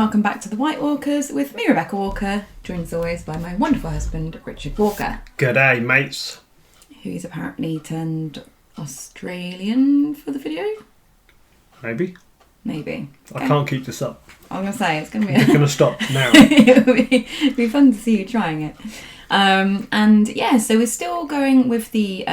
welcome back to the White Walkers with me, Rebecca Walker, joined as always by my wonderful husband, Richard Walker. G'day, mates. Who's apparently titurned Australian for the video? Maybe. Okay. I can't keep this up. I was going to say, it's going to be... It's going to stop now. It'll be fun to see you trying it. And yeah, so we're still going with the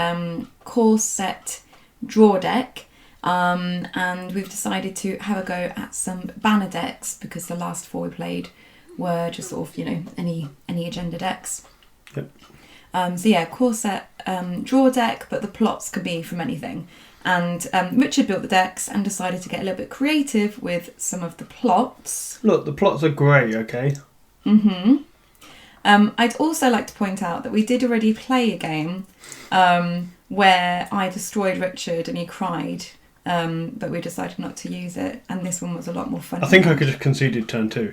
core set draw deck. And we've decided to have a go at some banner decks because the last four we played were just sort of, any agenda decks. Yep. So yeah, core set draw deck, but the plots could be from anything. And Richard built the decks and decided to get a little bit creative with some of the plots. Look, the plots are great, okay? Mm-hmm. I'd also like to point out that we did already play a game where I destroyed Richard and he cried. But we decided not to use it, and this one was a lot more fun. I think I could have conceded turn 2.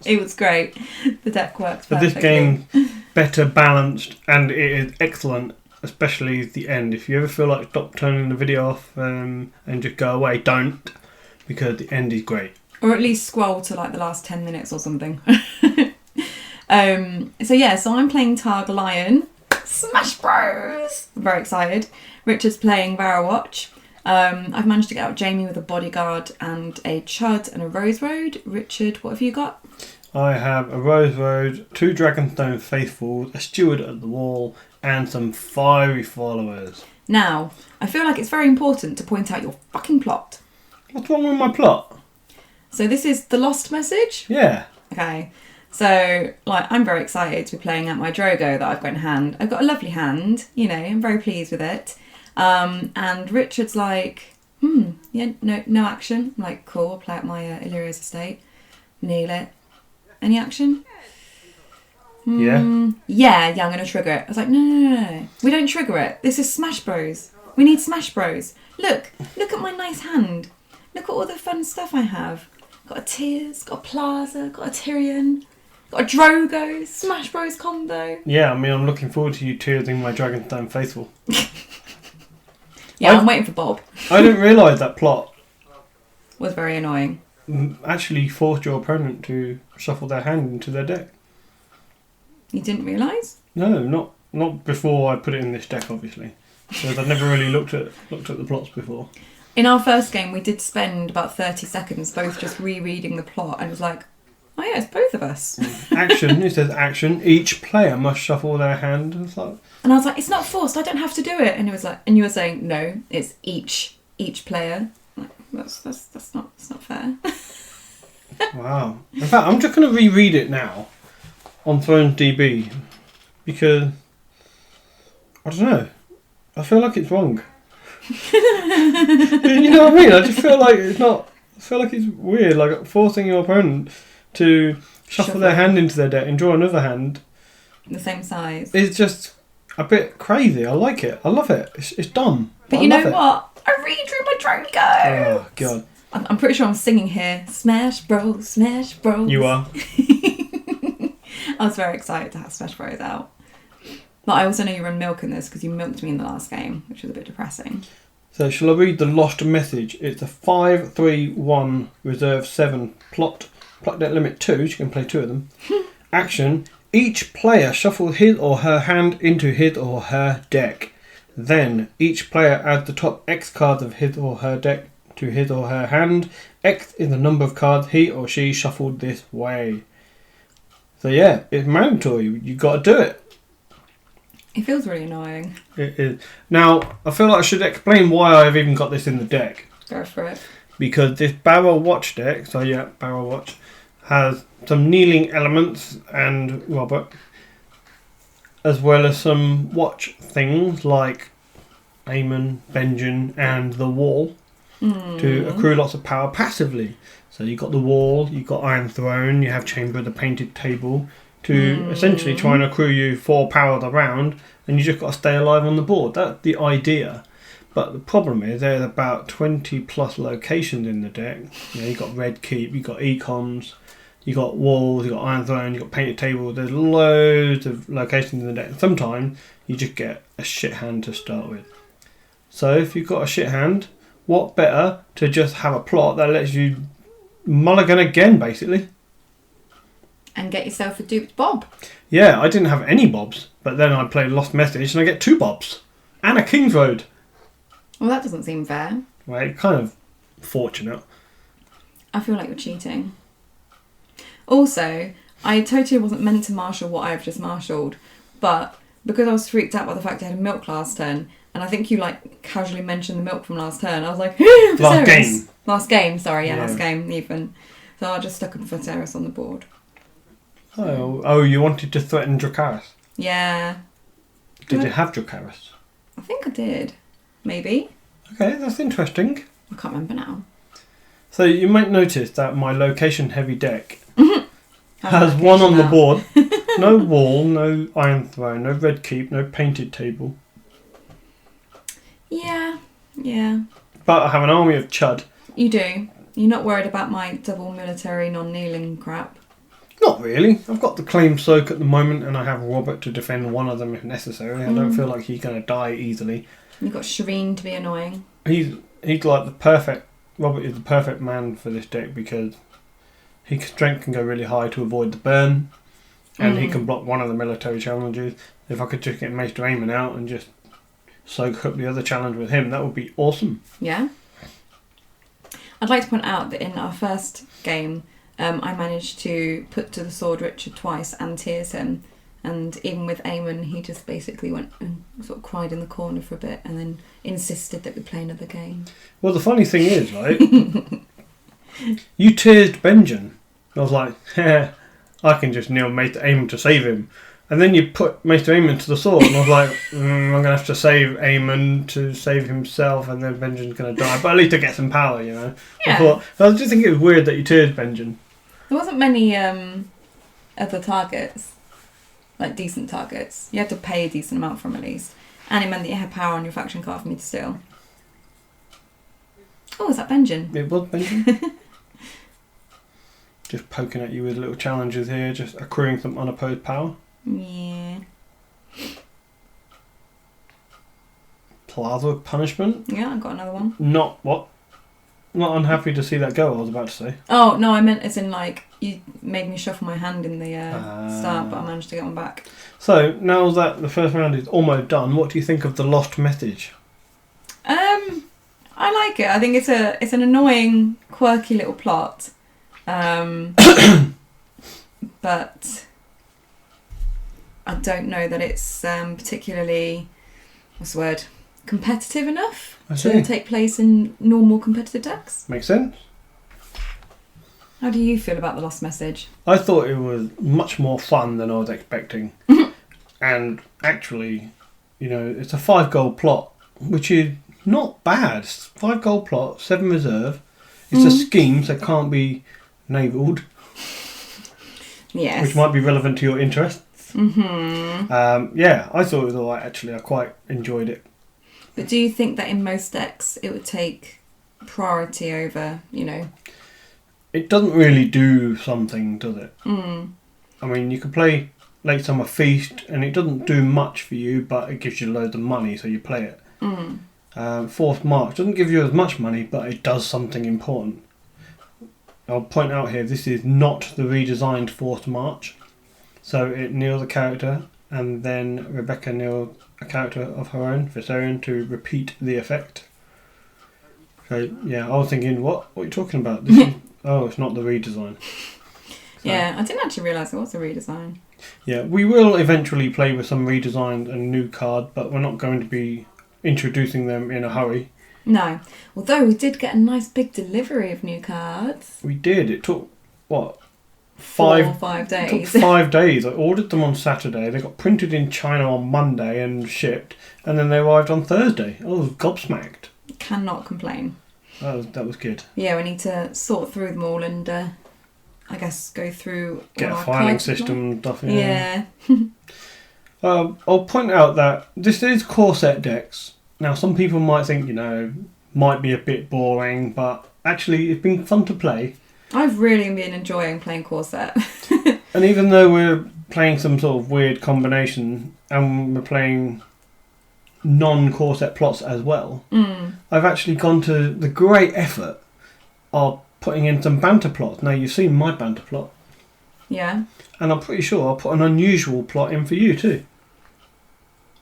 It was great. The deck works But perfectly. this game, better balanced, and it is excellent, especially the end. If you ever feel like stop turning the video off and just go away, don't, because the end is great. Or at least scroll to like the last 10 minutes or something. So I'm playing Targ Lion. Smash Bros! I'm very excited. Richard's playing Bara Watch. I've managed to get out Jamie with a bodyguard and a Chud and a Rose Road. Richard, what have you got? I have a Rose Road, 2 Dragonstone Faithfuls, a Steward at the Wall, and some fiery followers. Now, I feel like it's very important to point out your fucking plot. What's wrong with my plot? So this is the Lost Message? Yeah. Okay. So, I'm very excited to be playing out my Drogo that I've got in hand. I've got a lovely hand, I'm very pleased with it. And Richard's like, no action. I'm like, cool, I'll play out my Illyria's estate. Kneel it. Any action? Yeah. Yeah, I'm going to trigger it. I was like, no. We don't trigger it. This is Smash Bros. We need Smash Bros. Look at my nice hand. Look at all the fun stuff I have. Got a Tears, got a Plaza, got a Tyrion, got a Drogo, Smash Bros combo. Yeah, I'm looking forward to you tearing my Dragonstone Faithful. Yeah, I'm waiting for Bob. I didn't realise that plot Was very annoying. actually forced your opponent to shuffle their hand into their deck. You didn't realise? No, not before I put it in this deck, obviously. Because I've never really looked at the plots before. In our first game, we did spend about 30 seconds both just rereading the plot, and it was like, oh yeah, it's both of us. Action, it says action. Each player must shuffle their hand. And it's like, And I was like, it's not forced, I don't have to do it. And it was like, and you were saying, no, it's each player. I'm like, that's not fair. wow. In fact, I'm just going to reread it now on Thrones DB because I don't know. I feel like it's wrong. You know what I mean? I just feel like it's not. I feel like it's weird, like forcing your opponent to shuffle their hand into their deck and draw another hand. The same size. It's just a bit crazy. I like it. I love it. It's dumb. But you know what? I redrew my Drogo. Oh god. I'm pretty sure I'm singing here. Smash Bros, Smash Bros. You are. I was very excited to have Smash Bros out. But I also know you were milking this because you milked me in the last game, which was a bit depressing. So shall I read the Lost Message? It's a 5-3-1 reserve 7 plot deck limit 2, so you can play 2 of them. Action. Each player shuffles his or her hand into his or her deck. Then each player adds the top X cards of his or her deck to his or her hand. X is the number of cards he or she shuffled this way. So yeah, it's mandatory. You got to do it. It feels really annoying. It is. Now, I feel like I should explain why I've even got this in the deck. Go for it. Because this Bara Watch deck, so yeah, Bara Watch, has some kneeling elements and Robert, as well as some watch things like Aemon, Benjen and the Wall to accrue lots of power passively. So you've got the Wall, you've got Iron Throne, you have Chamber of the Painted Table to essentially try and accrue you 4 power of the round, and you just got to stay alive on the board. That's the idea. But the problem is there's about 20 plus locations in the deck. You've got Red Keep, you've got Econs, you've got Walls, you've got Iron Throne, you've got Painted Table. There's loads of locations in the deck. Sometimes you just get a shit hand to start with. So if you've got a shit hand, what better to just have a plot that lets you mulligan again, basically. And get yourself a duped bob. Yeah, I didn't have any bobs, but then I played Lost Message and I get 2 bobs. And a King's Road. Well, that doesn't seem fair. Right, kind of fortunate. I feel like you're cheating. Also, I totally wasn't meant to marshal what I've just marshalled, but because I was freaked out by the fact I had a milk last turn, and I think you like casually mentioned the milk from last turn, I was like, Last game, sorry, last game even. So I just stuck a Viserys on the board. Oh, you wanted to threaten Dracarys? Yeah. Did you have Dracarys? I think I did. Maybe. Okay, that's interesting. I can't remember now. So you might notice that my location-heavy deck has one on the board. No wall, no iron throne, no red keep, no painted table. Yeah. But I have an army of chud. You do. You're not worried about my double military non-kneeling crap? Not really. I've got the claim soak at the moment and I have Robert to defend one of them if necessary. I don't feel like he's going to die easily. You've got Shireen to be annoying. He's like the perfect... Robert is the perfect man for this deck because his strength can go really high to avoid the burn and he can block one of the military challenges. If I could just get Maester Aemon out and just soak up the other challenge with him, that would be awesome. Yeah. I'd like to point out that in our first game, I managed to put to the sword Richard twice and tears him. And even with Aemon, he just basically went and sort of cried in the corner for a bit and then insisted that we play another game. Well, the funny thing is, right, you teared Benjen. I was like, I can just kneel Maester Aemon to save him. And then you put Maester Aemon to the sword, and I was like, I'm going to have to save Aemon to save himself, and then Benjen's going to die. But at least I get some power, you know. Yeah. I just think it was weird that you teared Benjen. There wasn't many other targets, like decent targets. You had to pay a decent amount for them at least. And it meant that you had power on your faction card for me to steal. Oh, is that Benjen? It was Benjen. Just poking at you with little challenges here, just accruing some unopposed power. Yeah. Plaza Punishment. Yeah, I got another one. Not unhappy to see that go, I was about to say. Oh, no, I meant as in like, you made me shuffle my hand in the start, but I managed to get one back. So, now that the first round is almost done, what do you think of the Lost Message? I like it. I think it's an annoying, quirky little plot. But I don't know that it's particularly, what's the word, competitive enough to take place in normal competitive decks. Makes sense. How do you feel about the Lost Message? I thought it was much more fun than I was expecting. And actually, you know, it's a 5 gold plot, which is not bad. 5 gold plot, 7 reserve. It's a scheme, so it can't be navaled. Yes. Which might be relevant to your interests. Yeah, I thought it was alright actually. I quite enjoyed it. But do you think that in most decks it would take priority over, you know? It doesn't really do something, does it? I mean, you could play Late Summer Feast and it doesn't do much for you, but it gives you loads of money, so you play it. Forced March doesn't give you as much money, but it does something important. I'll point out here, this is not the redesigned Forced March. So it kneels a character, and then Rebecca kneeled a character of her own, Viserion, to repeat the effect. So yeah, I was thinking, what are you talking about? This is, it's not the redesign. So, yeah, I didn't actually realise it was a redesign. Yeah, we will eventually play with some redesigned and new card, but we're not going to be introducing them in a hurry. No. Although we did get a nice big delivery of new cards. We did. It took, what? 5 days. It took 5 days. I ordered them on Saturday. They got printed in China on Monday and shipped. And then they arrived on Thursday. I was gobsmacked. Cannot complain. That was good. Yeah, we need to sort through them all and I guess go through get all a our filing cards system and stuff. Yeah. I'll point out that this is core set decks. Now, some people might think, might be a bit boring, but actually it's been fun to play. I've really been enjoying playing core set. And even though we're playing some sort of weird combination and we're playing non-core set plots as well, I've actually gone to the great effort of putting in some banter plots. Now, you've seen my banter plot. Yeah. And I'm pretty sure I'll put an unusual plot in for you too.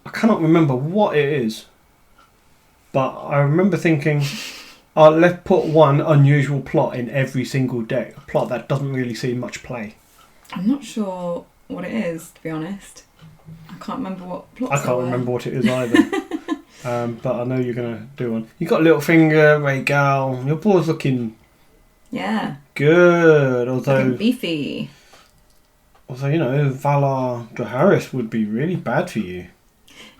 I cannot remember what it is. But I remember thinking, let's put one unusual plot in every single deck. A plot that doesn't really see much play. I'm not sure what it is, to be honest. I can't remember what plots I can't remember what it is either. But I know you're going to do one. You got Littlefinger, Rhaegal. Your board's looking good. Looking beefy. Although, Valar Dohaeris would be really bad for you.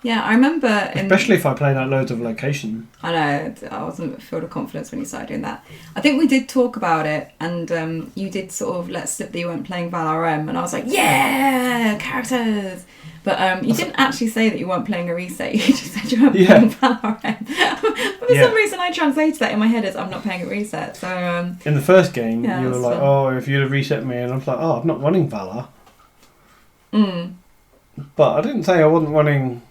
Yeah, I remember... Especially if I played out loads of location. I know, I wasn't filled with confidence when you started doing that. I think we did talk about it, and you did sort of let slip that you weren't playing Valar M, and I was like, yeah, characters! But you didn't actually say that you weren't playing a reset, you just said you weren't playing Valar M. But for some reason I translated that in my head as I'm not playing a reset, so... in the first game, you were like, fun. if you'd have reset me, and I was like, I'm not running Valar. Mm. But I didn't say I wasn't running...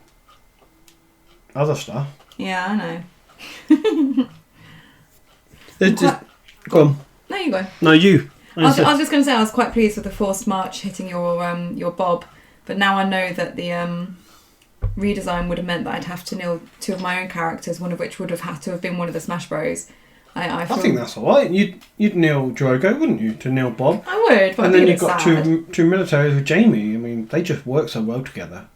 other stuff. Yeah, I know. Go on. No, you go. No, you. I was just going to say I was quite pleased with the forced march hitting your bob, but now I know that the redesign would have meant that I'd have to nil two of my own characters, one of which would have had to have been one of the Smash Bros. I think that's all right. You'd nil Drogo, wouldn't you, to nil Bob? I would, but and then you've got sad. two militaries with Jamie. I mean, they just work so well together.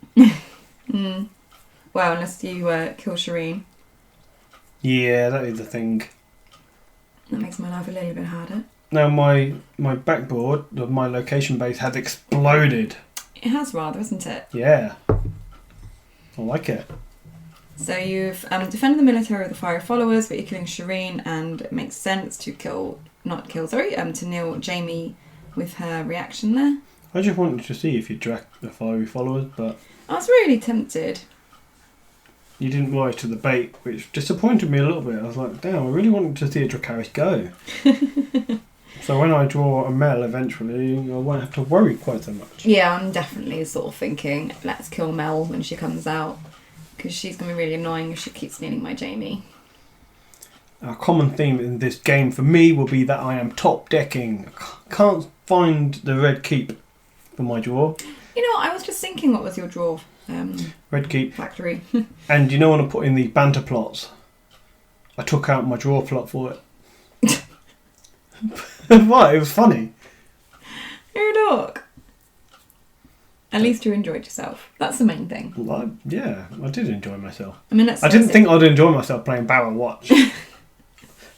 Well, unless you kill Shireen. Yeah, that is the thing. That makes my life a little bit harder. Now my backboard of my location base has exploded. It has rather, isn't it? Yeah. I like it. So you've defended the military of the Fire Followers, but you're killing Shireen, and it makes sense to to nil Jamie with her reaction there. I just wanted to see if you dragged the Fiery Followers, but... I was really tempted. You didn't rise to the bait, which disappointed me a little bit. I was like, damn, I really wanted to see a Dracarys go. So when I draw a Mel eventually, I won't have to worry quite so much. Yeah, I'm definitely sort of thinking, let's kill Mel when she comes out, because she's going to be really annoying if she keeps stealing my Jamie. A common theme in this game for me will be that I am top decking. I can't find the red keep for my draw. I was just thinking, what was your draw? Red keep. Factory. And when I put in the banter plots, I took out my draw plot for it. What? It was funny. You're a dork. At least you enjoyed yourself. That's the main thing. Well, I did enjoy myself. I mean, I didn't think I'd enjoy myself playing Bara Watch.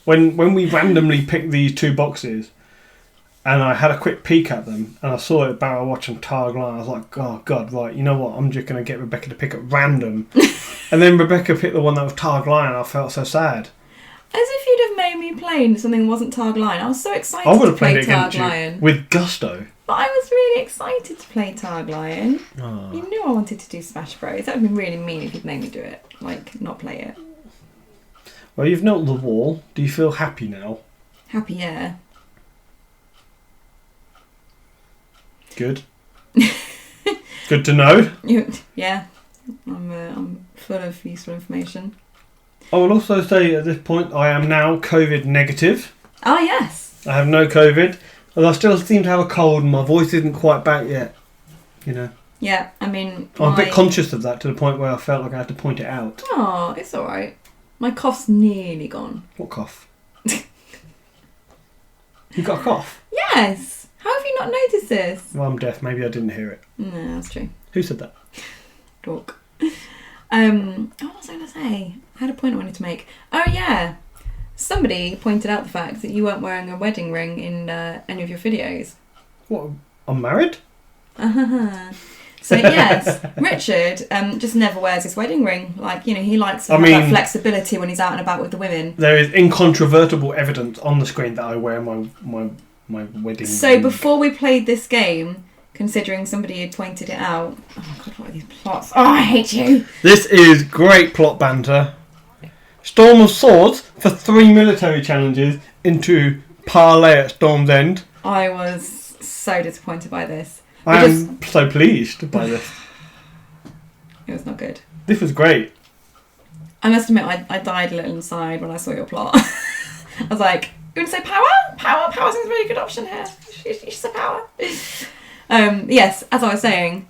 when we randomly picked these two boxes, and I had a quick peek at them, and I saw it Bara Watch and Targ Lion. I was like, oh god, right, you know what? I'm just going to get Rebecca to pick at random. And then Rebecca picked the one that was Targ Lion. I felt so sad. As if you'd have made me play something that wasn't Targ Lion. I was so excited I would to have play played it against Targ Lion. you with gusto. But I was really excited to play Targ Lion. Oh. You knew I wanted to do Smash Bros. That would have been really mean if you'd made me do it. Like, not play it. Well, you've knelt the wall. Do you feel happy now? Happy, yeah. Good. Good to know. Yeah. I'm full of useful information. I will also say at this point I am now COVID negative. Oh, yes. I have no COVID, although I still seem to have a cold and my voice isn't quite back yet. Yeah, I mean... I'm a bit conscious of that to the point where I felt like I had to point it out. Oh, it's alright. My cough's nearly gone. What cough? You got a cough? Yes! How have you not noticed this? Well, I'm deaf. Maybe I didn't hear it. No, that's true. Who said that? Talk. What was I going to say? I had a point I wanted to make. Oh, yeah. Somebody pointed out the fact that you weren't wearing a wedding ring in any of your videos. What? I'm married? So, yes, Richard just never wears his wedding ring. Like, he likes to have that flexibility when he's out and about with the women. There is incontrovertible evidence on the screen that I wear my wedding So, ring. before we played this game... Considering somebody had pointed it out. Oh god, what are these plots? Oh, I hate you! This is great plot banter. Storm of Swords for 3 military challenges into parlay at Storm's End. I was so disappointed by this. I am so pleased by this. It was not good. This was great. I must admit, I died a little inside when I saw your plot. I was like, You want to say power? Power seems a really good option here. You should say power. Yes, as I was saying,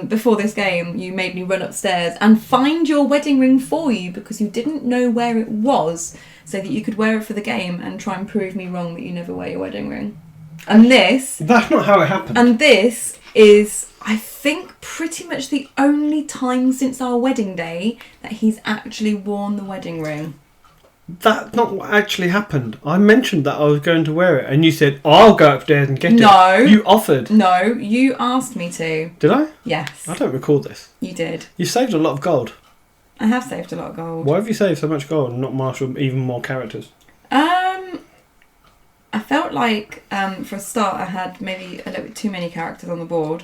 before this game, you made me run upstairs and find your wedding ring for you because you didn't know where it was, so that you could wear it for the game and try and prove me wrong that you never wear your wedding ring. And this... That's not how it happened. And this is, I think, pretty much the only time since our wedding day that he's actually worn the wedding ring. That's not what actually happened. I mentioned that I was going to wear it, and you said, I'll go upstairs and get No. it. You offered. No, you asked me to. Did I? Yes. I don't recall this. You did. You saved a lot of gold. I have saved a lot of gold. Why have you saved so much gold and not marshaled even more characters? I felt like, for a start, I had maybe a little bit too many characters on the board.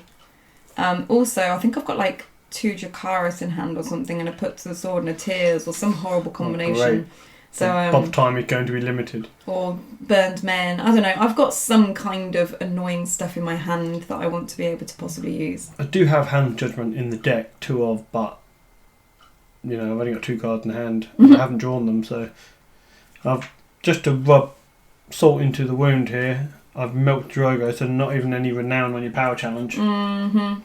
Also, I think I've got like 2 Jakaris in hand or something, and a Put to the Sword and a Tears, or some horrible combination. So Bob time is going to be limited. Or Burned Men. I don't know. I've got some kind of annoying stuff in my hand that I want to be able to possibly use. I do have Hand Judgment in the deck, 2 of, but you know, I've only got 2 cards in hand, and I haven't drawn them, so I've just to rub salt into the wound here. I've milked Drogo, so not even any renown on your power challenge. No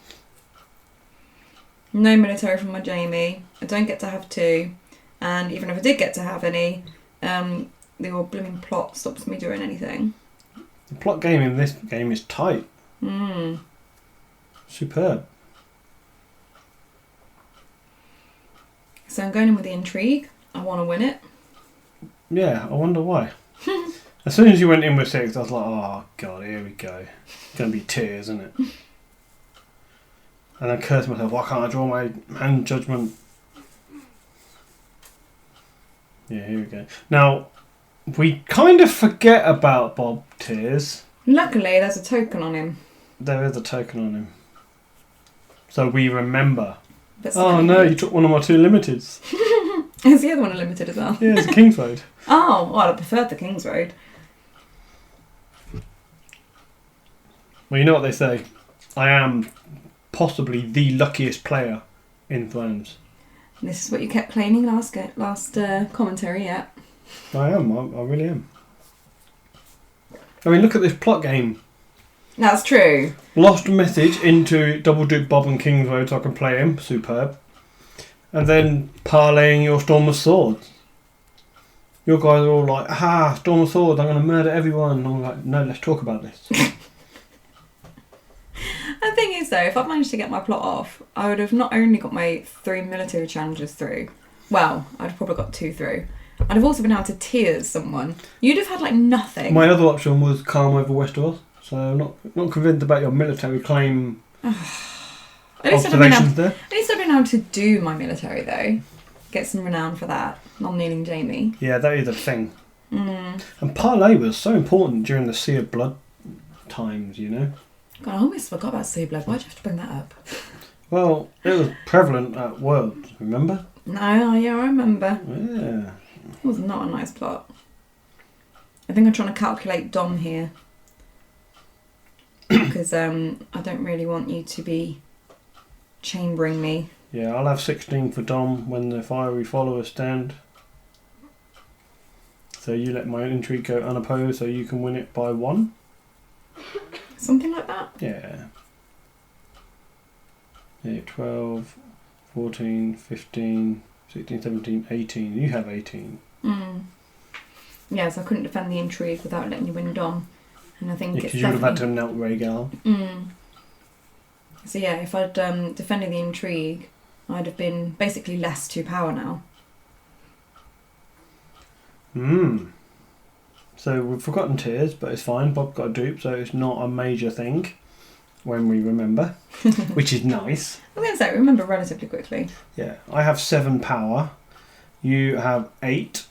military from my Jamie. I don't get to have 2. And even if I did get to have any, the old blooming plot stops me doing anything. The plot game in this game is tight. Superb. So I'm going in with the intrigue. I want to win it. Yeah, I wonder why. As soon as you went in with 6, I was like, oh god, here we go. It's going to be tears, isn't it? And I cursed myself, why can't I draw my Hand Judgment? Yeah, here we go. Now, we kind of forget about Bob Tears. Luckily, there's a token on him. There is a token on him. So we remember. But Oh no, you took one of my 2 limiteds. Is the other one a limited as well? Yeah, it's a King's Road. Oh, well, I preferred the King's Road. Well, you know what they say. I am possibly the luckiest player in Thrones. This is what you kept claiming last commentary, yeah. I am, I really am. I mean, look at this plot game. That's true. Lost a message into Double Duke Bob and King's Road so I can play him. Superb. And then parlaying your Storm of Swords. Your guys are all like, aha, Storm of Swords, I'm going to murder everyone. And I'm like, no, let's talk about this. The thing is, though, if I'd managed to get my plot off, I would have not only got my 3 military challenges through, well, I'd have probably got 2 through. I'd have also been able to tears someone. You'd have had, like, nothing. My other option was calm over Westeros, so I'm not convinced about your military claim observations there. At least I've been able to do my military, though. Get some renown for that. Non-kneeling Jamie. Yeah, that is a thing. And parlay was so important during the Sea of Blood times, you know. God, I almost forgot about Sea Blood. Why'd you have to bring that up? Well, it was prevalent at Worlds, remember? No, yeah, I remember. Yeah. It was not a nice plot. I think I'm trying to calculate Dom here. Because I don't really want you to be chambering me. Yeah, I'll have 16 for Dom when the fiery followers stand. So you let my intrigue go unopposed so you can win it by 1? Something like that? Yeah. Yeah, 12, 14, 15, 16, 17, 18. You have 18. Yes, I couldn't defend the intrigue without letting you win Dom. And I think because you would have had to melt Rhaegal. So yeah, if I'd defended the intrigue, I'd have been basically less 2 power now. So we've forgotten Tears, but it's fine. Bob got a dupe, so it's not a major thing when we remember, which is nice. I was going to say, remember relatively quickly. Yeah, I have 7 power. You have 8.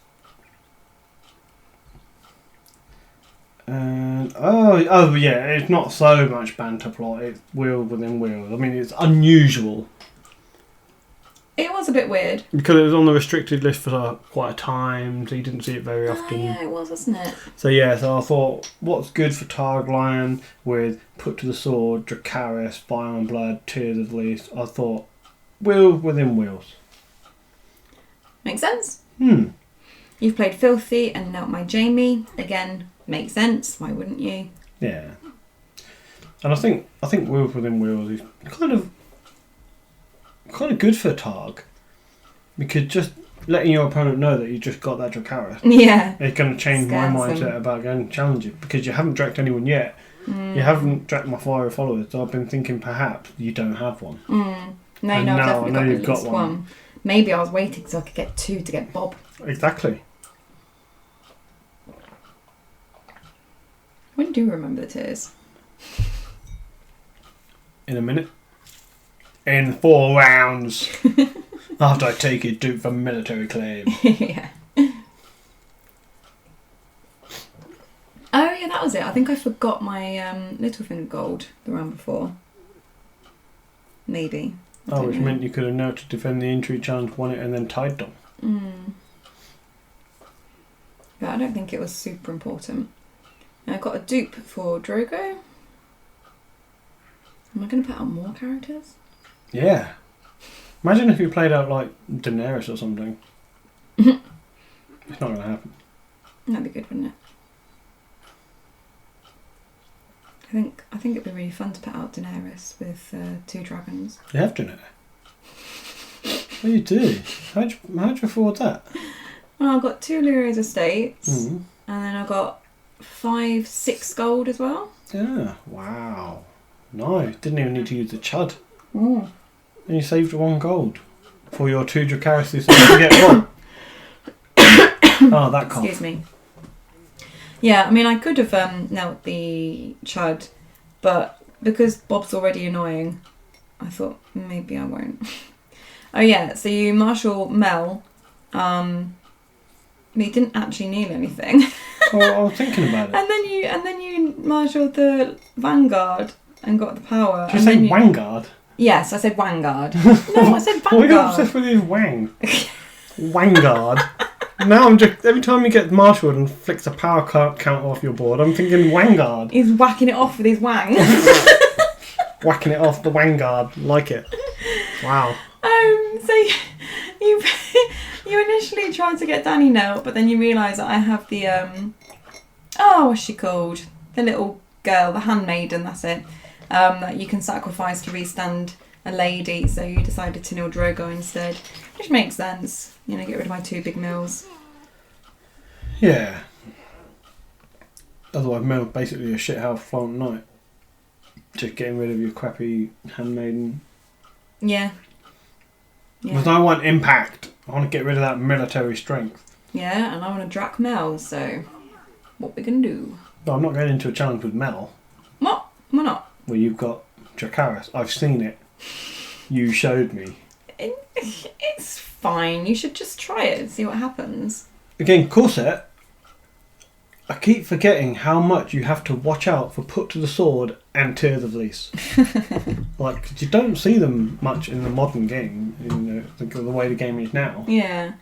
And oh yeah, it's not so much banter plot. It's wheel within wheels. I mean, it's unusual. It was a bit weird. Because it was on the restricted list for quite a time, so you didn't see it very often. Oh, yeah, it was, wasn't it? So yeah, so I thought, what's good for Targ Lion with Put to the Sword, Dracarys, Fire and Blood, Tears of the Least? I thought, wheel within wheels. Makes sense. You've played Filthy and now my Jamie. Again, makes sense. Why wouldn't you? Yeah. And I think Wheels Within Wheels is kind of good for Targ, because just letting your opponent know that you just got that Dracarys, yeah, it's going to change my Scares mindset them. about going to challenge you, because you haven't dragged anyone yet. You haven't dragged my fire followers, so I've been thinking perhaps you don't have one. No, And I've now I definitely know got you've at got least one. one. Maybe I was waiting so I could get 2 to get Bob. Exactly. When do you remember the tears? In a minute. In 4 rounds. After I take it, dupe for military claim. yeah. Oh yeah, that was it. I think I forgot my Littlefinger gold the round before. Maybe. I don't Which know. meant you could have now to defend the intrigue challenge, won it, and then tied them. But I don't think it was super important. And I got a dupe for Drogo. Am I going to put out more characters? Yeah. Imagine if you played out like Daenerys or something. It's not going to happen. That'd be good, wouldn't it? I think it'd be really fun to put out Daenerys with 2 dragons. You have Daenerys. What do you do? How'd you afford that? Well, I've got 2 Lyria's estates, Mm. and then I've got 6 gold as well. Yeah. Wow. Nice. Didn't even need to use the chud. Mm. And you saved 1 gold for your 2 Dracarys so you can get 1. Oh, that cough. Excuse me. Yeah, I mean, I could have knelt the Chud, but because Bob's already annoying, I thought maybe I won't. Oh yeah, so you marshal Mel, but you didn't actually kneel anything. Well, I was thinking about it. and then you marshalled the Vanguard and got the power. Did you say Vanguard? Yes, I said Vanguard. No, I said What are you Vanguard. obsessed with his wang? Vanguard. Now I'm just, every time you get marshalled and flicks a power count off your board, I'm thinking Vanguard. He's whacking it off with his wang. Whacking it off the Vanguard. Like it. Wow. So you initially tried to get Danny knelt, but then you realise that I have the what's she called? The little girl, the handmaiden. That's it. That you can sacrifice to restand a lady. So you decided to kneel Drogo instead, which makes sense. You know, get rid of my 2 big mills. Yeah. Otherwise, Mel's basically a shithouse Florent Knight. Just getting rid of your crappy handmaiden. Yeah. Because I want impact. I want to get rid of that military strength. Yeah, and I want to Drac Mel, so what we gonna do? But I'm not going into a challenge with Mel. What? Why not? Where you've got Dracarys. I've seen it. You showed me. It's fine. You should just try it and see what happens. Again, Corset. I keep forgetting how much you have to watch out for Put to the Sword and Tears of Lease. Like, 'cause you don't see them much in the modern game, in the way the game is now. Yeah.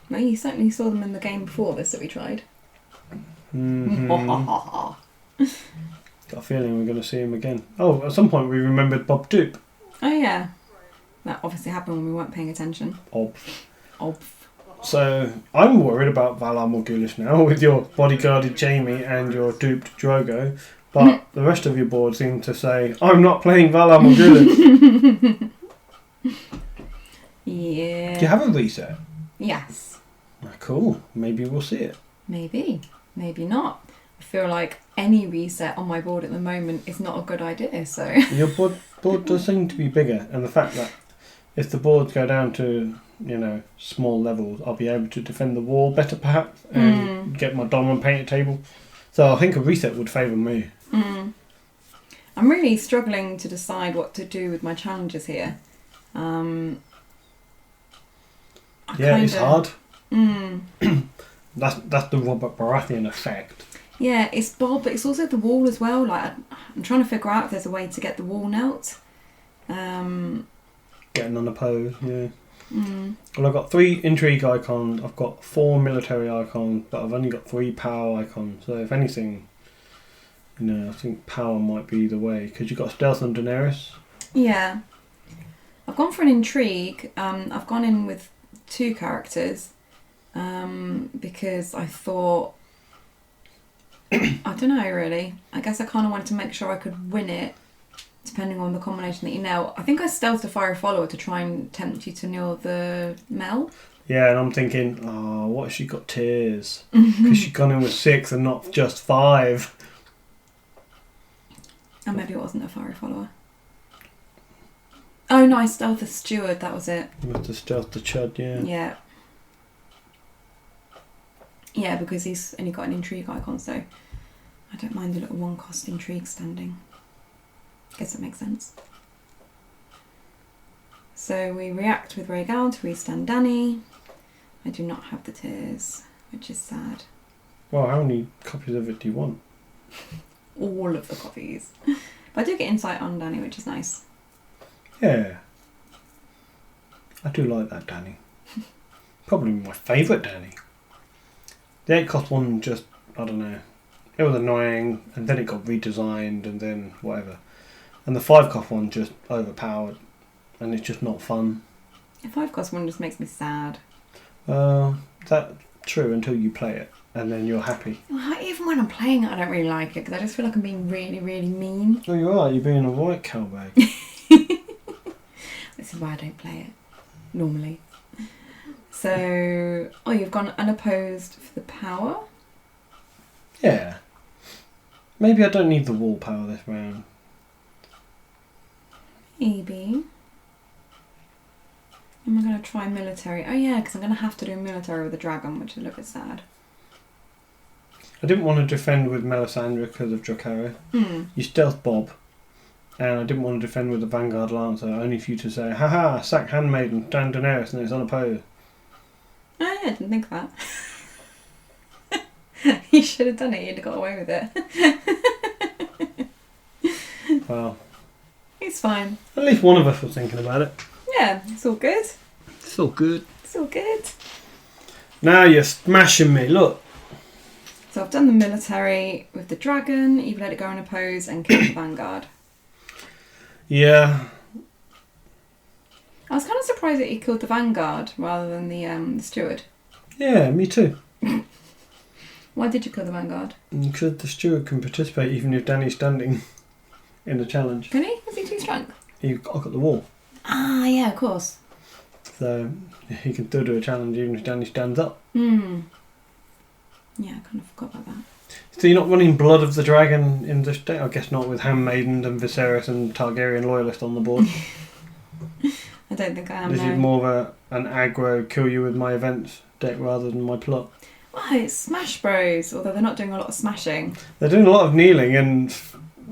Well, you certainly saw them in the game before this that we tried. Mm-hmm. Got a feeling we're going to see him again. Oh, at some point we remembered Bob Dupe. Oh yeah. That obviously happened when we weren't paying attention. Ob. Ob. So, I'm worried about Valar Morghulis now, with your bodyguarded Jamie and your duped Drogo. But the rest of your board seem to say, I'm not playing Valar Morghulis. Yeah. Do you have a reset? Yes. Ah, cool. Maybe we'll see it. Maybe. Maybe not. I feel like any reset on my board at the moment is not a good idea, so... Your board does seem to be bigger, and the fact that if the boards go down to, small levels, I'll be able to defend the wall better perhaps, and get my dominant painted table. So I think a reset would favour me. I'm really struggling to decide what to do with my challenges here. It's hard. Mm. That's the Robert Baratheon effect. Yeah, it's Bob, but it's also the wall as well. Like, I'm trying to figure out if there's a way to get the wall knelt. Getting unopposed, yeah. Well, I've got 3 intrigue icons, I've got 4 military icons, but I've only got 3 power icons. So if anything, I think power might be the way, because you've got stealth and Daenerys. Yeah. I've gone for an intrigue. I've gone in with 2 characters. because I thought, I don't know really. I guess I kind of wanted to make sure I could win it, depending on the combination that you nail. I think I stealthed a fiery follower to try and tempt you to nail the Mel. Yeah, and I'm thinking, oh, what if she got tears? Because she'd gone in with 6 and not just 5. Oh, maybe it wasn't a fiery follower. Oh no, I stealthed the steward, that was it. You must have stealthed the chud, yeah. Yeah. Yeah, because he's only got an intrigue icon, so I don't mind the little 1-cost intrigue standing. Guess it makes sense. So we react with Rhaegal to restand Dany. I do not have the tears, which is sad. Well, how many copies of it do you want? All of the copies. But I do get insight on Dany, which is nice. Yeah. I do like that Dany. Probably my favourite Dany. The 8-cost one just, I don't know. It was annoying, and then it got redesigned, and then whatever. And the 5-cost one just overpowered, and it's just not fun. The 5-cost one just makes me sad. That's true until you play it, and then you're happy. Well, even when I'm playing it, I don't really like it, because I just feel like I'm being really, really mean. Oh, you are. You're being a right cowbag. This is why I don't play it, normally. So, you've gone unopposed for the power? Yeah. Maybe I don't need the wall power this round. Maybe. Am I going to try military? Oh yeah, because I'm going to have to do military with the dragon, which is a little bit sad. I didn't want to defend with Melisandre because of Dracarys. Mm. You stealth Bob. And I didn't want to defend with the Vanguard Lancer, only for you to say, haha, sack Handmaiden, stand Daenerys, and it's unopposed. Oh yeah, I didn't think of that. You should have done it, you'd have got away with it. Well, It's fine. at least one of us was thinking about it. Yeah, it's all good. It's all good. It's all good. Now you're smashing me, look. So I've done the military with the dragon, you've let it go unopposed, and killed the Vanguard. Yeah. I was kind of surprised that he killed the Vanguard rather than the steward. Yeah, me too. Why did you kill the Vanguard? Because the steward can participate even if Dany's standing in the challenge. Can he? Was he too strong? I've got the wall. Ah, yeah, of course. So he can still do a challenge even if Dany stands up. Hmm. Yeah, I kind of forgot about that. So you're not running Blood of the Dragon in this day? I guess not with Handmaiden and Viserys and Targaryen Loyalist on the board. I don't think I am. This No. is more of an aggro kill you with my events deck rather than my plot. Oh, it's Smash Bros, although they're not doing a lot of smashing. They're doing a lot of kneeling and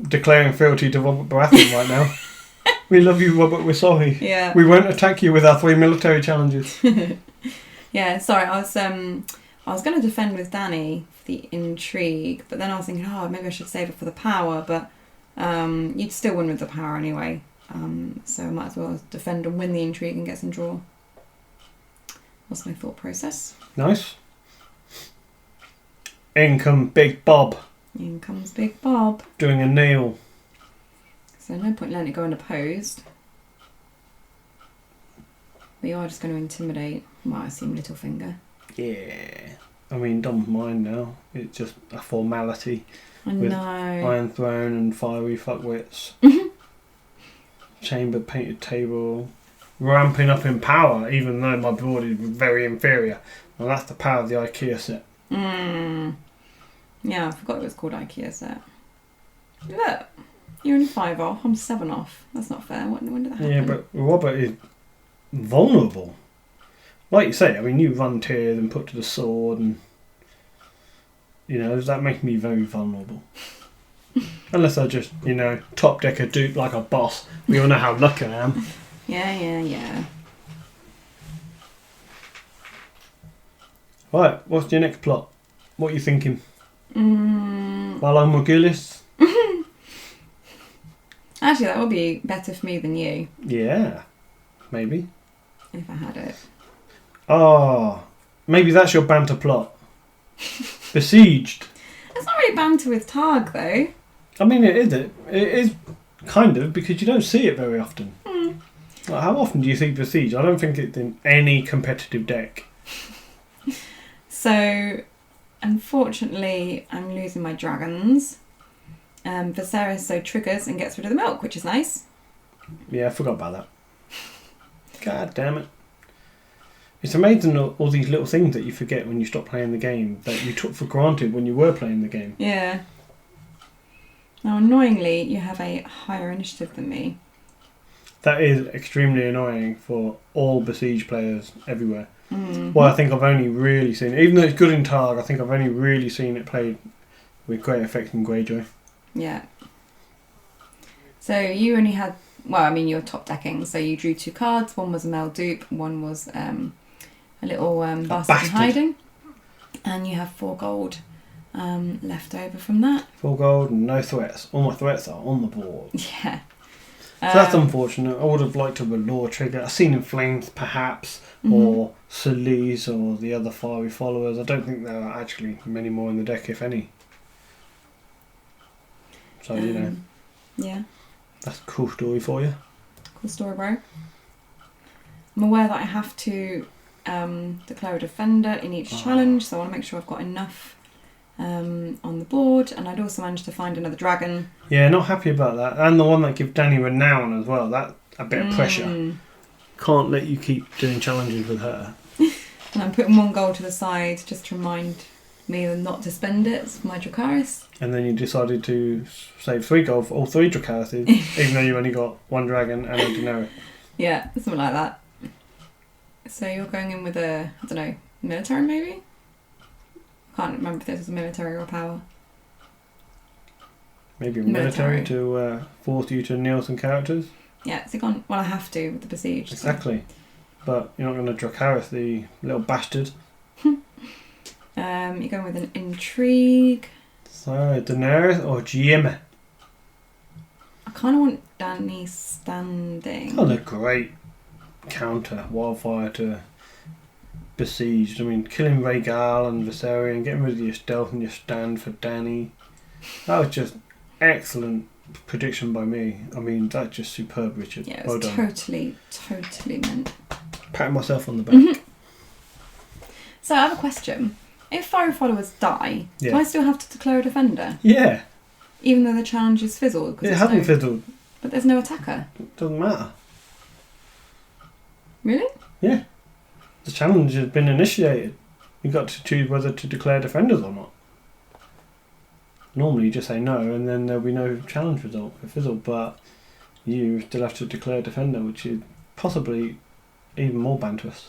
declaring fealty to Robert Baratheon right now. We love you, Robert, we're sorry. Yeah. We won't attack you with our 3 military challenges. Yeah, sorry, I was going to defend with Dany for the intrigue, but then I was thinking, maybe I should save it for the power, but you'd still win with the power anyway. So I might as well defend and win the intrigue and get some draw. What's my thought process? Nice. In come Big Bob. In comes Big Bob. Doing a kneel. So no point letting it go unopposed. But you are just going to intimidate. Well, I assume Littlefinger. Yeah. I mean, don't mind now. It's just a formality. I with know. Iron Throne and fiery fuckwits. Chamber painted table. Ramping up in power, even though my board is very inferior. Well, that's the power of the IKEA set. Yeah, I forgot it was called IKEA set. Look, you're only 5 off. I'm 7 off. That's not fair. When did that happen? Yeah, but Robert is vulnerable. Like you say, I mean, you run tiers and put to the sword, and does that make me very vulnerable? Unless I just, top deck a dupe like a boss. We all know how lucky I am. Yeah. Right, what's your next plot? What are you thinking? While I'm Morgulis? Actually, that would be better for me than you. Yeah, maybe. If I had it. Oh, maybe that's your banter plot. Besieged. It's not really banter with Targ, though. I mean, it is kind of, because you don't see it very often. Like, how often do you see Besieged? I don't think it's in any competitive deck. So, unfortunately, I'm losing my dragons. Viserys so triggers and gets rid of the milk, which is nice. Yeah, I forgot about that. God damn it. It's amazing all these little things that you forget when you stop playing the game that you took for granted when you were playing the game. Yeah. Now, annoyingly, you have a higher initiative than me. That is extremely annoying for all Besiege players everywhere. Mm-hmm. Well, I think I've only really seen it, even though it's good in Targ, I think I've only really seen it played with great effect in Greyjoy. Yeah. So you only had, well, I mean, you're top decking, so you drew 2 cards. One was a male dupe, one was a little bastard in hiding. And you have 4 gold left over from that. 4 gold and no threats. All my threats are on the board. Yeah. So that's unfortunate. I would have liked a Law trigger. I've seen in Flames, perhaps, or Solis, or the other Fiery Followers. I don't think there are actually many more in the deck, if any. So, you know. Yeah. That's a cool story for you. Cool story, bro. I'm aware that I have to declare a defender in each challenge, so I want to make sure I've got enough on the board, and I'd also managed to find another dragon. Yeah, not happy about that. And the one that gives Dany renown as well. That's a bit of pressure. Can't let you keep doing challenges with her. And I'm putting 1 gold to the side just to remind me not to spend it for my Dracarys. And then you decided to save 3 gold for all 3 Dracarys, even though you only got 1 dragon and a Daenerys. Yeah, something like that. So you're going in with a, I don't know, military maybe? Can't remember if this was a military or a power. Maybe a military to force you to kneel some characters? Yeah, so gone. Well, I have to with the besieged. Exactly. So. But you're not going to Dracarys, the little bastard. You're going with an intrigue. So, Daenerys or Jim? I kind of want Dany standing. Oh, a great counter wildfire to Besieged. I mean, killing Rhaegal and Viserion, getting rid of your stealth and your stand for Dany. That was just excellent prediction by me. I mean, that's just superb, Richard. Yeah, it was totally meant. Patting myself on the back. So I have a question. If Fiery Followers die, do I still have to declare a defender? Yeah. Even though the challenge is fizzled? It hasn't fizzled. But there's no attacker. It doesn't matter. Really? Yeah. The challenge has been initiated. You've got to choose whether to declare defenders or not. Normally you just say no and then there'll be no challenge result for fizzle, but you still have to declare defender, which is possibly even more banterous.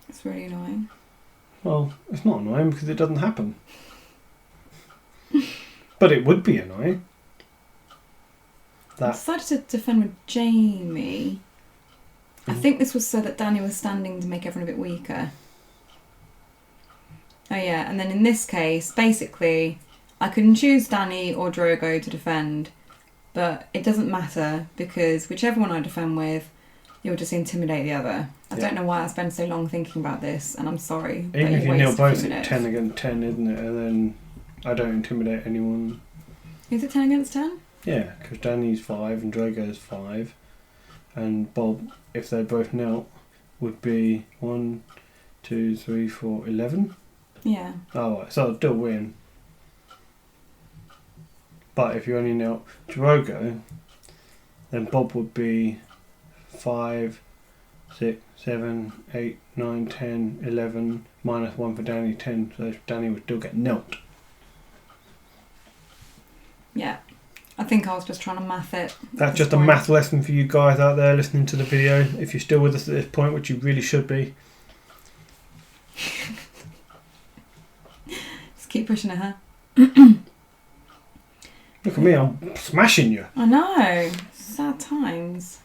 It's really annoying. Well, it's not annoying because it doesn't happen. But it would be annoying. I decided to defend with Jamie. I think this was so that Dany was standing to make everyone a bit weaker. Oh yeah, and then in this case, basically, I can choose Dany or Drogo to defend, but it doesn't matter because whichever one I defend with, you'll just intimidate the other. I don't know why I spend so long thinking about this, and I'm sorry. Even if you kneel both at 10 against 10, isn't it? And then I don't intimidate anyone. Is it 10 against 10? Yeah, because Dany's 5 and Drogo's 5. And Bob, if they both knelt, would be 1, 2, 3, 4, 11. Yeah. Oh, right, so I'll still win. But if you only knelt Drogo, then Bob would be 5, 6, 7, 8, 9, 10, 11, minus 1 for Dany, 10. So Dany would still get knelt. Yeah. I think I was just trying to math it. That's just a math lesson for you guys out there listening to the video. If you're still with us at this point, which you really should be. Just keep pushing it, huh? Look at me, I'm smashing you. I know. Sad times.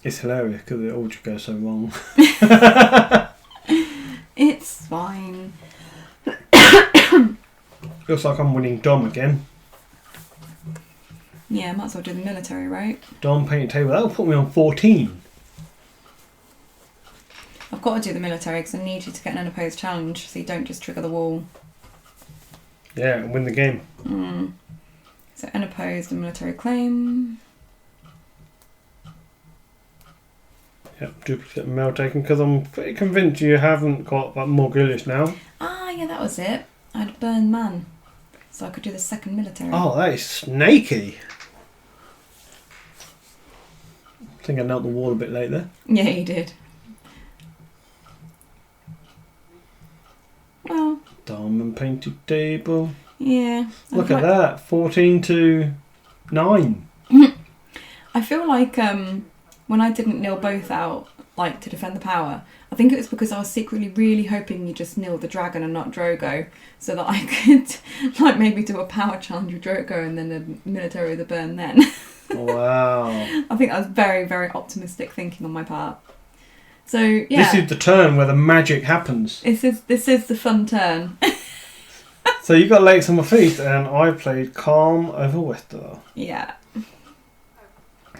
It's hilarious because it all just goes so wrong. It's fine. Looks like I'm winning Dom again. Yeah, might as well do the military, right? Dom painted table. That'll put me on 14. I've got to do the military because I need you to get an unopposed challenge so you don't just trigger the wall. Yeah, and win the game. So unopposed and military claim. Yep, duplicate and mail taken, because I'm pretty convinced you haven't got that Morgullish now. Ah, yeah, that was it. I'd burn man. So I could do the second military. Oh, that is snaky. I think I knelt the wall a bit late there. Yeah, you did. Well. Diamond painted table. Yeah. Look at that. 14 to 9. I feel like when I didn't nil both out, like to defend the power, I think it was because I was secretly really hoping you just nil the dragon and not Drogo, so that I could like maybe do a power challenge with Drogo and then a military with a burn then. Wow. I think that was very, very optimistic thinking on my part. So yeah. This is the turn where the magic happens. This is the fun turn. So you got Lakes on my feet and I played Calm over Wester. Yeah.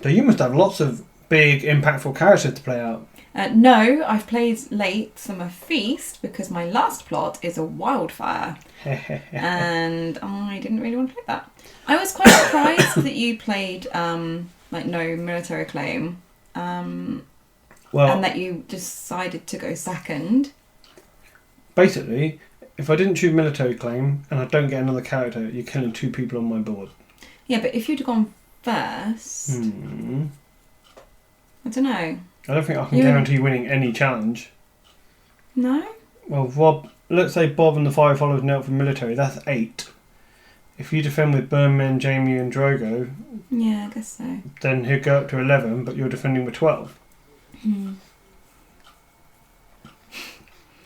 So you must have lots of big, impactful characters to play out. No, I've played Late Summer Feast because my last plot is a wildfire. And I didn't really want to play that. I was quite surprised that you played like no military claim. And that you decided to go second. Basically, if I didn't choose military claim and I don't get another character, you're killing 2 people on my board. Yeah, but if you'd have gone first... I don't know. I don't think I can guarantee winning any challenge. No? Well, let's say Bob and the 5 followers knelt for military, that's 8. If you defend with Burnman, Jamie and Drogo... Yeah, I guess so. Then he'll go up to 11, but you're defending with 12.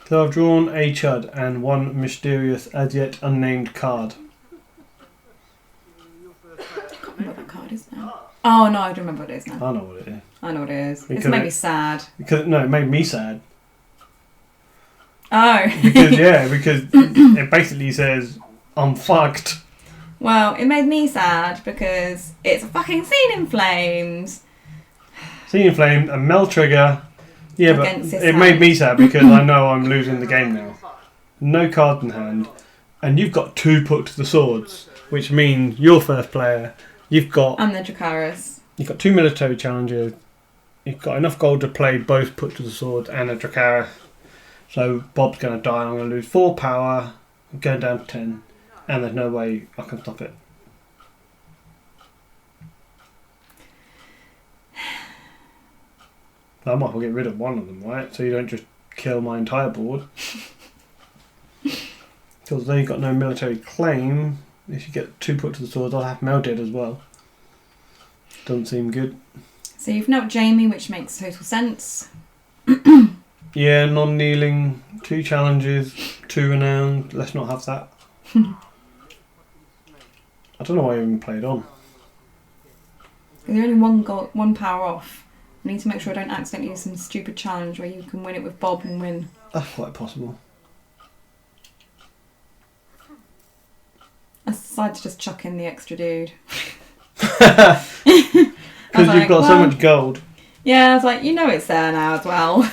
So I've drawn a Chud and 1 mysterious, as yet unnamed card. I can't remember what that card is now. Oh no, I don't remember what it is now. I know what it is. I know what it is. Because it's made me sad. No, it made me sad. Oh. because it basically says, I'm fucked. Well, it made me sad because it's a fucking Scene in Flames. Scene in Flame, a Mel trigger. Yeah, Against but his it made hand. me sad because I know I'm losing the game now. No card in hand. And you've got 2 put to the swords, which means you're first player. You've got I'm the Dracarys. You've got 2 military challenges. You've got enough gold to play both put to the sword and a Dracarys. So Bob's going to die and I'm going to lose 4 power. I'm going down to 10. And there's no way I can stop it. I might as well get rid of one of them, right? So you don't just kill my entire board. Because though you've got no military claim, if you get 2 put to the sword, I'll have Mel dead as well. Doesn't seem good. So you've knelt Jamie, which makes total sense. Yeah, non-kneeling, 2 challenges, 2 renown. Let's not have that. I don't know why I even played on. You're only one power off. I need to make sure I don't accidentally use some stupid challenge where you can win it with Bob and win. That's quite possible. I decided to just chuck in the extra dude. Because you've got so much gold. Yeah, I was like, it's there now as well.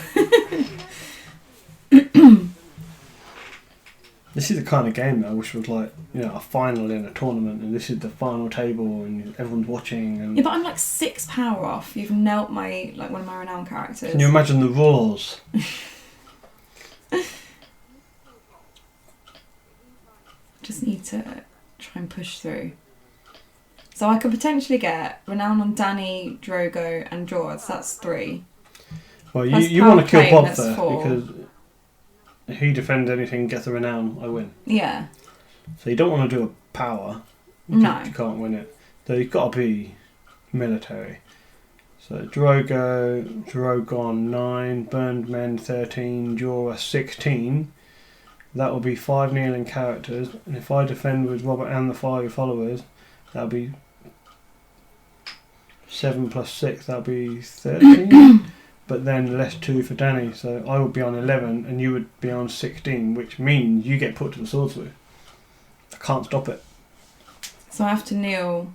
This is the kind of game that I wish was like, a final in a tournament, and this is the final table, and everyone's watching. And yeah, but I'm like 6 power off. You've knelt one of my renowned characters. Can you imagine the roars? Just need to try and push through. So I could potentially get renown on Danny, Drogo, and Jorah. So that's 3. Well, you want to kill Bob first 4. because if he defends anything, gets a renown, I win. Yeah. So you don't want to do a power. No. You can't win it. So you've got to be military. So Drogon 9, Burned Men 13, Jorah 16. That will be 5 kneeling characters. And if I defend with Robert and the 5 followers, that'll be 7 plus 6, that'll be 13. But then less 2 for Danny. So I would be on 11 and you would be on 16, which means you get put to the sword through. I can't stop it. So I have to kneel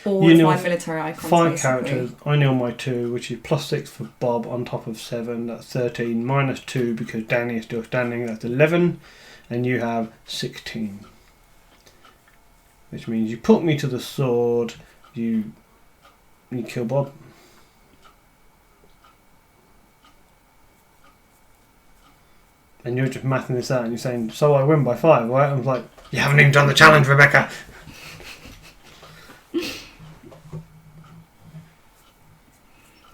all of my military icons. 5 basically. characters. I kneel my 2, which is plus 6 for Bob on top of 7. That's 13. Minus 2 because Danny is still standing. That's 11. And you have 16. Which means you put me to the sword. You kill Bob. And you're just mathing this out and you're saying, so I win by 5, right? I was like, you haven't even done the challenge, Rebecca. You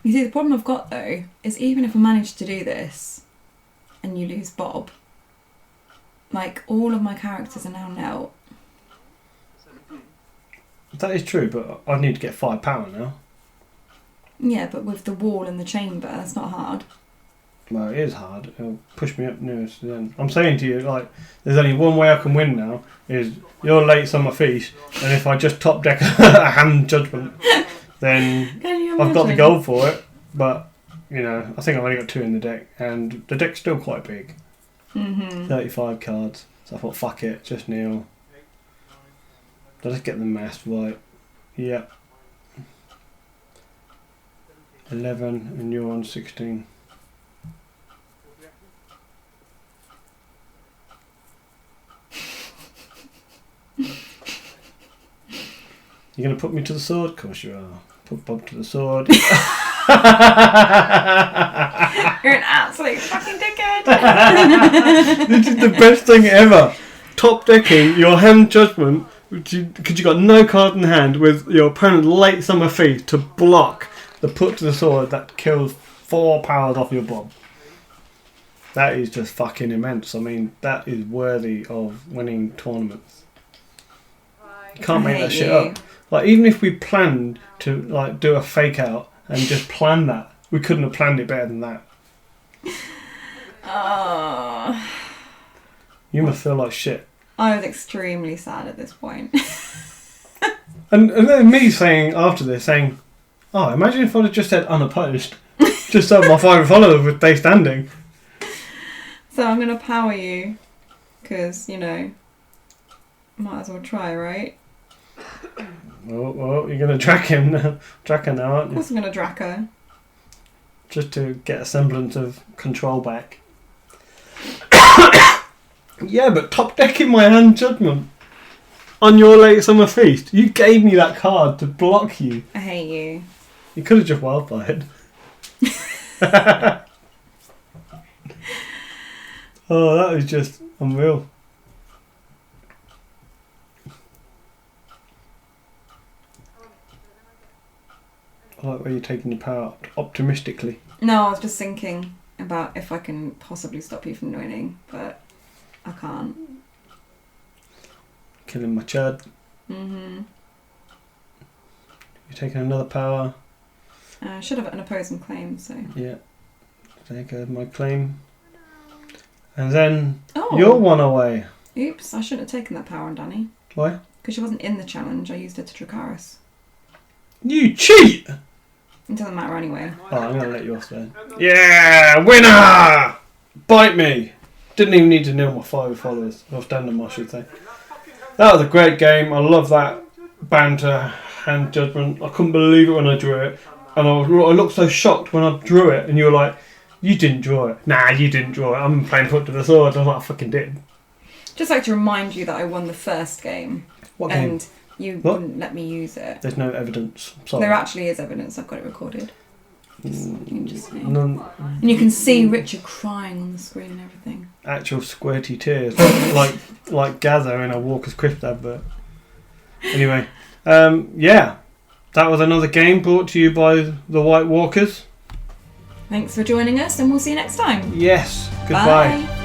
see, the problem I've got though is even if I manage to do this and you lose Bob, like all of my characters are now knelt. That is true, but I need to get 5 power now. Yeah, but with the wall and the chamber, that's not hard. Well, it is hard. It'll push me up nearest to the end. I'm saying to you, like, there's only one way I can win now, is you're late summer feast, and if I just top deck a hand judgment, then I've got the gold for it. But, you know, I think I've only got 2 in the deck, and the deck's still quite big. 35 cards. So I thought, fuck it, just kneel. I'll just get the mass right. Yep. 11, and you're on 16. You're going to put me to the sword? Of course you are. Put Bob to the sword. You're an absolute fucking dickhead. This is the best thing ever. Top decking your hand judgment because you got no card in hand with your opponent's late summer feast to block the put to the sword that kills 4 powers off your Bob. That is just fucking immense. I mean, that is worthy of winning tournaments. You can't make that shit up. Like, even if we planned to like do a fake out and just plan that, we couldn't have planned it better than that. Oh. You must feel like shit. I was extremely sad at this point. And then me saying after this, saying, oh, imagine if I'd have just said unopposed. Just so my 5 followers would stay standing. So I'm going to power you, because, you know, might as well try, right? Well, you're going to track him now. Track her now, aren't Of you? course I'm going to drac her. Just to get a semblance of control back. Yeah, but top decking my hand judgment on your late summer feast. You gave me that card to block you. I hate you. You could have just wildfired. Oh, that was just unreal. I like where you're taking your power optimistically. No, I was just thinking about if I can possibly stop you from winning, but I can't. Killing my chud. Mm-hmm. You're taking another power. I should have an opposing claim, so... Yeah. Take my claim. And then Oh! you're 1 away. Oops, I shouldn't have taken that power on Danny. Why? Because she wasn't in the challenge, I used her to Dracarys. You cheat! It doesn't matter anyway. Oh, I'm going to let you off then. Yeah! Winner! Bite me! Didn't even need to nil my 5 followers. Or stand them, I should say. That was a great game. I love that banter hand judgment. I couldn't believe it when I drew it. And I looked so shocked when I drew it. And you were like, you didn't draw it. Nah, you didn't draw it. I'm playing put to the sword. I was like, I fucking did. Just like to remind you that I won the first game. What game? And you wouldn't let me use it. There's no evidence. Sorry. There actually is evidence. I've got it recorded. You can just see. None, And you can see Richard crying on the screen and everything. actual squirty tears. like Gather in a Walker's Crisp advert. Anyway, yeah. That was another game brought to you by the White Walkers. Thanks for joining us, and we'll see you next time. Yes. Goodbye. Bye.